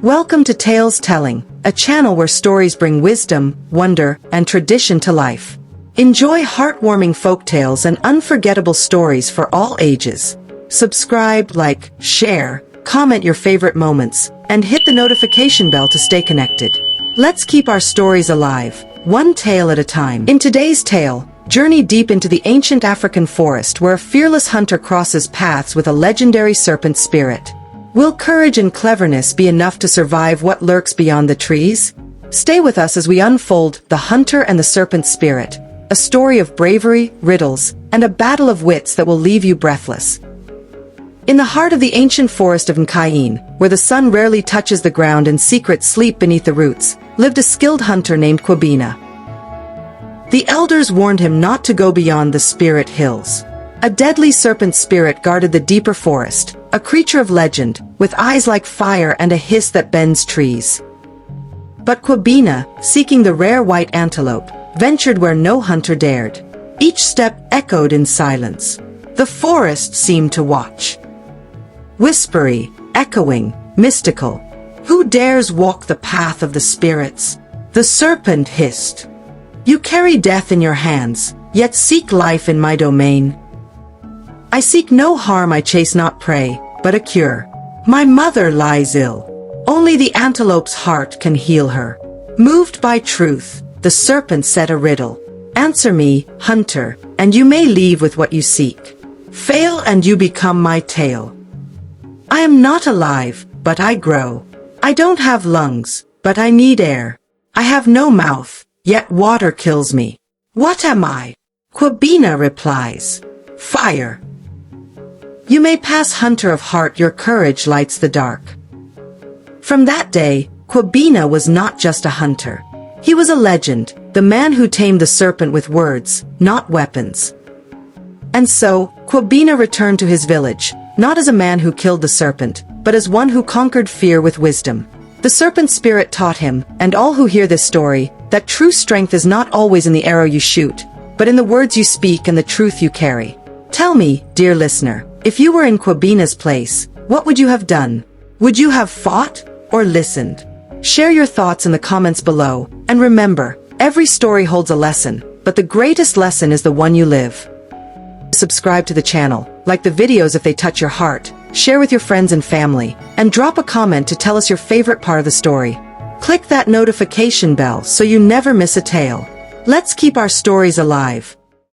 Welcome to TalesTelling, a channel where stories bring wisdom, wonder, and tradition to life. Enjoy heartwarming folktales and unforgettable stories for all ages. Subscribe, like, share, comment your favorite moments, and hit the notification bell to stay connected. Let's keep our stories alive, one tale at a time. In today's tale, journey deep into the ancient African forest where a fearless hunter crosses paths with a legendary serpent spirit. Will courage and cleverness be enough to survive what lurks beyond the trees? Stay with us as we unfold The Hunter and the Serpent Spirit, a story of bravery, riddles, and a battle of wits that will leave you breathless. In the heart of the ancient forest of Nkyene, where the sun rarely touches the ground and secrets sleep beneath the roots, lived a skilled hunter named Kwabena. The elders warned him not to go beyond the Spirit Hills. A deadly serpent spirit guarded the deeper forest, a creature of legend, with eyes like fire and a hiss that bends trees. But Kwabena, seeking the rare white antelope, ventured where no hunter dared. Each step echoed in silence. The forest seemed to watch. Whispery, echoing, mystical. Who dares walk the path of the spirits? The serpent hissed. You carry death in your hands, yet seek life in my domain. I seek no harm, I chase not prey, but a cure. My mother lies ill. Only the antelope's heart can heal her. Moved by truth, the serpent said a riddle. Answer me, hunter, and you may leave with what you seek. Fail and you become my tale. I am not alive, but I grow. I don't have lungs, but I need air. I have no mouth, yet water kills me. What am I? Kwabena replies. Fire. You may pass, hunter of heart, your courage lights the dark. From that day, Kwabena was not just a hunter. He was a legend, the man who tamed the serpent with words, not weapons. And so, Kwabena returned to his village, not as a man who killed the serpent, but as one who conquered fear with wisdom. The serpent spirit taught him, and all who hear this story, that true strength is not always in the arrow you shoot, but in the words you speak and the truth you carry. Tell me, dear listener, if you were in Kwabena's place, what would you have done? Would you have fought or listened? Share your thoughts in the comments below, and remember, every story holds a lesson, but the greatest lesson is the one you live. Subscribe to the channel, like the videos if they touch your heart, share with your friends and family, and drop a comment to tell us your favorite part of the story. Click that notification bell so you never miss a tale. Let's keep our stories alive.